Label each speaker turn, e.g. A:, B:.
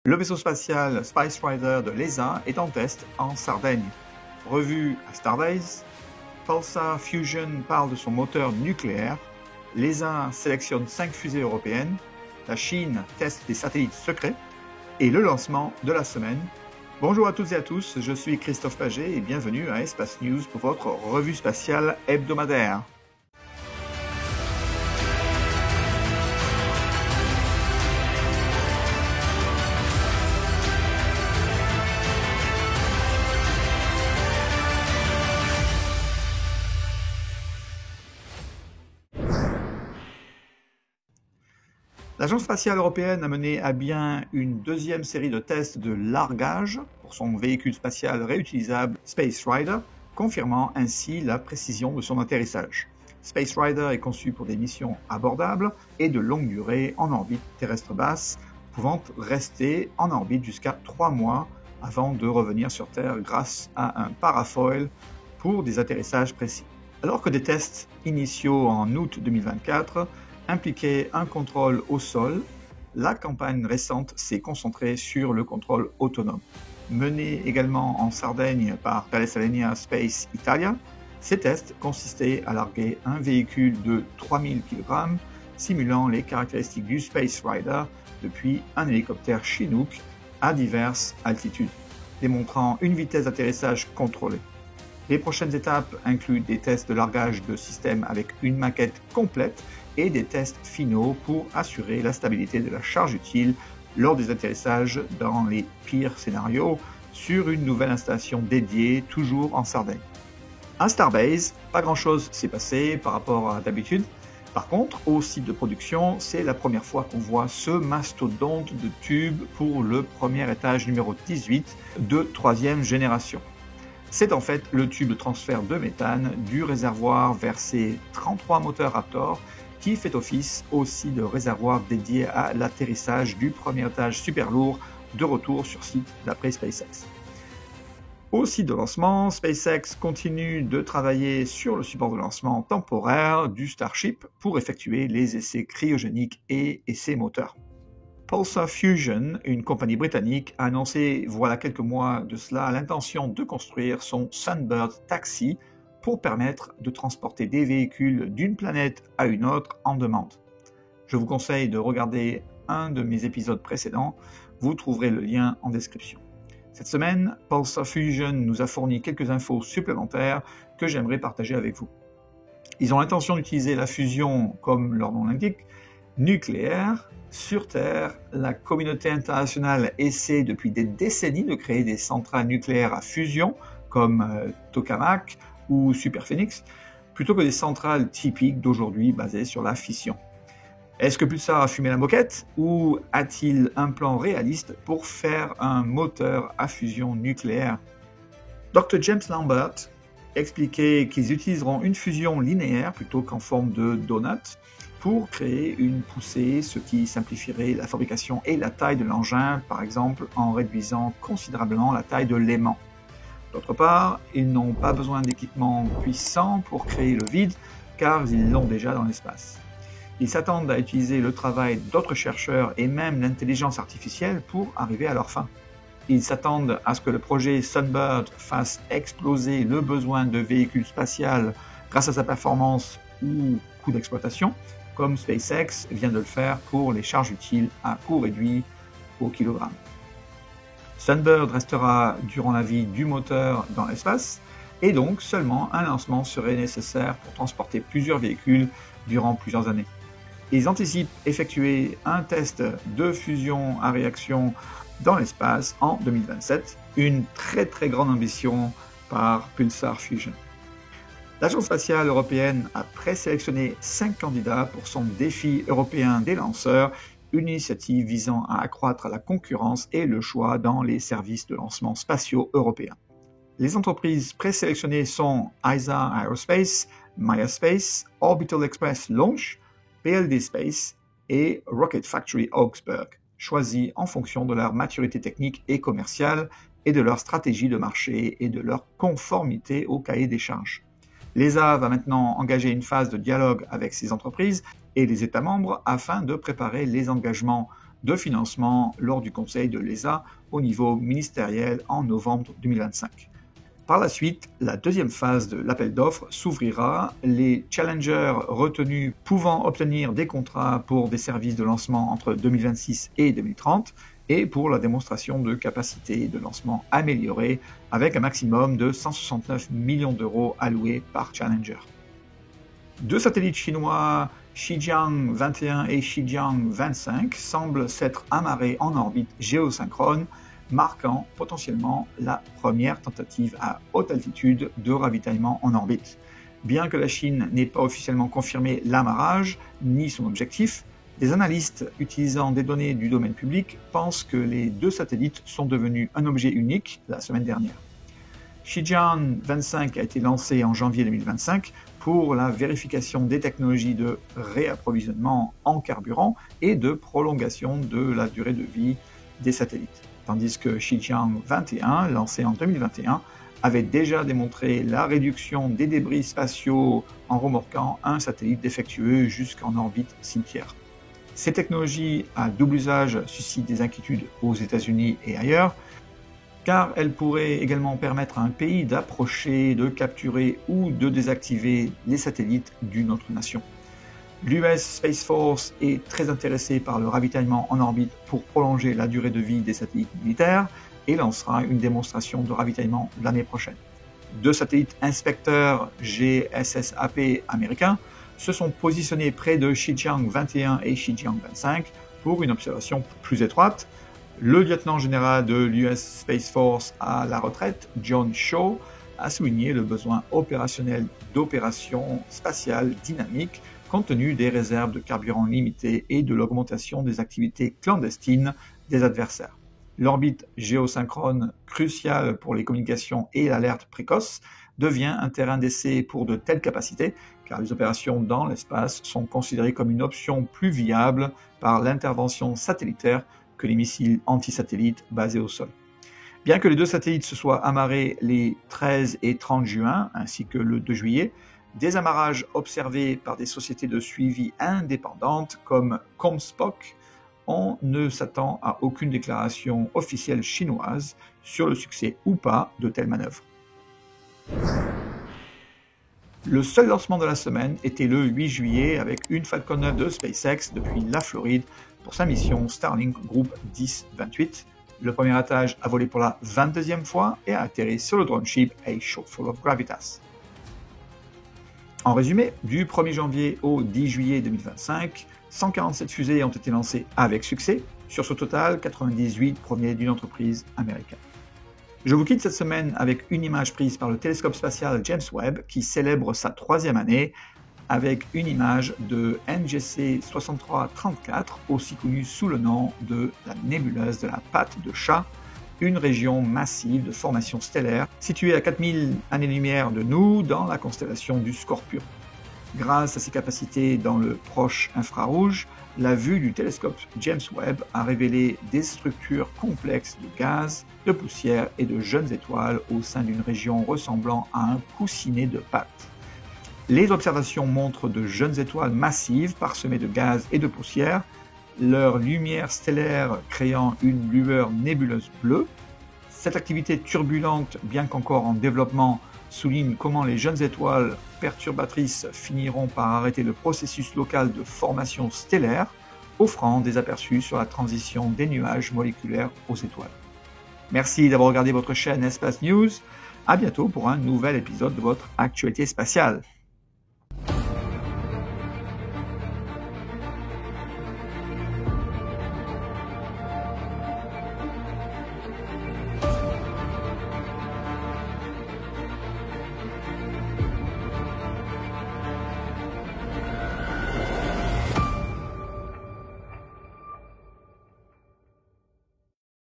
A: Le vaisseau spatial Space Rider de l'ESA est en test en Sardaigne. Revue à Starbase, Pulsar Fusion parle de son moteur nucléaire, l'ESA sélectionne 5 fusées européennes, la Chine teste des satellites secrets et le lancement de la semaine. Bonjour à toutes et à tous, je suis Christophe Paget et bienvenue à Espace News pour votre revue spatiale hebdomadaire. L'Agence spatiale européenne a mené à bien une deuxième série de tests de largage pour son véhicule spatial réutilisable Space Rider, confirmant ainsi la précision de son atterrissage. Space Rider est conçu pour des missions abordables et de longue durée en orbite terrestre basse, pouvant rester en orbite jusqu'à 3 mois avant de revenir sur Terre grâce à un parafoil pour des atterrissages précis. Alors que des tests initiaux en août 2024 impliquait un contrôle au sol, la campagne récente s'est concentrée sur le contrôle autonome. Menée également en Sardaigne par Thales Alenia Space Italia, ces tests consistaient à larguer un véhicule de 3000 kg, simulant les caractéristiques du Space Rider depuis un hélicoptère Chinook à diverses altitudes, démontrant une vitesse d'atterrissage contrôlée. Les prochaines étapes incluent des tests de largage de système avec une maquette complète et des tests finaux pour assurer la stabilité de la charge utile lors des atterrissages dans les pires scénarios sur une nouvelle installation dédiée, toujours en Sardaigne. À Starbase, pas grand-chose s'est passé par rapport à d'habitude. Par contre, au site de production, c'est la première fois qu'on voit ce mastodonte de tube pour le premier étage numéro 18 de 3e génération. C'est en fait le tube de transfert de méthane du réservoir versé 33 moteurs Raptor qui fait office aussi de réservoir dédié à l'atterrissage du premier étage super lourd de retour sur site d'après SpaceX. Au site de lancement, SpaceX continue de travailler sur le support de lancement temporaire du Starship pour effectuer les essais cryogéniques et essais moteurs. Pulsar Fusion, une compagnie britannique, a annoncé voilà quelques mois de cela l'intention de construire son Sunbird Taxi pour permettre de transporter des véhicules d'une planète à une autre en demande. Je vous conseille de regarder un de mes épisodes précédents, vous trouverez le lien en description. Cette semaine, Pulsar Fusion nous a fourni quelques infos supplémentaires que j'aimerais partager avec vous. Ils ont l'intention d'utiliser la fusion, comme leur nom l'indique, nucléaire. Sur Terre, la communauté internationale essaie depuis des décennies de créer des centrales nucléaires à fusion, comme Tokamak ou Super Phoenix, plutôt que des centrales typiques d'aujourd'hui basées sur la fission. Est-ce que Pulsar a fumé la moquette ou a-t-il un plan réaliste pour faire un moteur à fusion nucléaire? Dr. James Lambert expliquait qu'ils utiliseront une fusion linéaire plutôt qu'en forme de donut pour créer une poussée, ce qui simplifierait la fabrication et la taille de l'engin, par exemple en réduisant considérablement la taille de l'aimant. D'autre part, ils n'ont pas besoin d'équipements puissants pour créer le vide, car ils l'ont déjà dans l'espace. Ils s'attendent à utiliser le travail d'autres chercheurs et même l'intelligence artificielle pour arriver à leur fin. Ils s'attendent à ce que le projet Sunbird fasse exploser le besoin de véhicules spatials grâce à sa performance ou coût d'exploitation, comme SpaceX vient de le faire pour les charges utiles à coût réduit au kilogramme. Sunbird restera durant la vie du moteur dans l'espace, et donc seulement un lancement serait nécessaire pour transporter plusieurs véhicules durant plusieurs années. Ils anticipent effectuer un test de fusion à réaction dans l'espace en 2027, une très grande ambition par Pulsar Fusion. L'Agence spatiale européenne a présélectionné 5 candidats pour son défi européen des lanceurs, une initiative visant à accroître la concurrence et le choix dans les services de lancement spatiaux européens. Les entreprises présélectionnées sont ESA Aerospace, Maya Space, Orbital Express Launch, PLD Space et Rocket Factory Augsburg, choisies en fonction de leur maturité technique et commerciale et de leur stratégie de marché et de leur conformité au cahier des charges. L'ESA va maintenant engager une phase de dialogue avec ces entreprises et les États membres afin de préparer les engagements de financement lors du conseil de l'ESA au niveau ministériel en novembre 2025. Par la suite, la deuxième phase de l'appel d'offres s'ouvrira, les challengers retenus pouvant obtenir des contrats pour des services de lancement entre 2026 et 2030 et pour la démonstration de capacité de lancement améliorée avec un maximum de 169 millions d'euros alloués par challenger. Deux satellites chinois, Shijian 21 et Shijian 25, semblent s'être amarrés en orbite géosynchrone, marquant potentiellement la première tentative à haute altitude de ravitaillement en orbite. Bien que la Chine n'ait pas officiellement confirmé l'amarrage ni son objectif, des analystes utilisant des données du domaine public pensent que les deux satellites sont devenus un objet unique la semaine dernière. Shijian 25 a été lancé en janvier 2025 pour la vérification des technologies de réapprovisionnement en carburant et de prolongation de la durée de vie des satellites. Tandis que Shijian 21, lancé en 2021, avait déjà démontré la réduction des débris spatiaux en remorquant un satellite défectueux jusqu'en orbite cimetière. Ces technologies à double usage suscitent des inquiétudes aux États-Unis et ailleurs, car elles pourraient également permettre à un pays d'approcher, de capturer ou de désactiver les satellites d'une autre nation. L'US Space Force est très intéressée par le ravitaillement en orbite pour prolonger la durée de vie des satellites militaires et lancera une démonstration de ravitaillement l'année prochaine. Deux satellites inspecteurs GSSAP américains se sont positionnés près de Shijian 21 et Shijian 25 pour une observation plus étroite. Le lieutenant-général de l'US Space Force à la retraite, John Shaw, a souligné le besoin opérationnel d'opérations spatiales dynamiques compte tenu des réserves de carburant limitées et de l'augmentation des activités clandestines des adversaires. L'orbite géosynchrone, cruciale pour les communications et l'alerte précoce, devient un terrain d'essai pour de telles capacités, car les opérations dans l'espace sont considérées comme une option plus viable par l'intervention satellitaire que les missiles anti-satellites basés au sol. Bien que les deux satellites se soient amarrés les 13 et 30 juin, ainsi que le 2 juillet, des amarrages observés par des sociétés de suivi indépendantes comme Comspoc, on ne s'attend à aucune déclaration officielle chinoise sur le succès ou pas de telles manœuvres. Le seul lancement de la semaine était le 8 juillet avec une Falcon 9 de SpaceX depuis la Floride pour sa mission Starlink Group 10-28. Le premier atterrage a volé pour la 22e fois et a atterri sur le drone ship A Shotful of Gravitas. En résumé, du 1er janvier au 10 juillet 2025, 147 fusées ont été lancées avec succès, sur ce total 98 premiers d'une entreprise américaine. Je vous quitte cette semaine avec une image prise par le télescope spatial James Webb qui célèbre sa 3e année avec une image de NGC 6334, aussi connue sous le nom de la nébuleuse de la patte de chat, une région massive de formation stellaire située à 4000 années-lumière de nous dans la constellation du Scorpion. Grâce à ses capacités dans le proche infrarouge, la vue du télescope James Webb a révélé des structures complexes de gaz, de poussière et de jeunes étoiles au sein d'une région ressemblant à un coussinet de pâte. Les observations montrent de jeunes étoiles massives parsemées de gaz et de poussière, leur lumière stellaire créant une lueur nébuleuse bleue. Cette activité turbulente, bien qu'encore en développement, souligne comment les jeunes étoiles perturbatrices finiront par arrêter le processus local de formation stellaire, offrant des aperçus sur la transition des nuages moléculaires aux étoiles. Merci d'avoir regardé votre chaîne Espace News. À bientôt pour un nouvel épisode de votre actualité spatiale.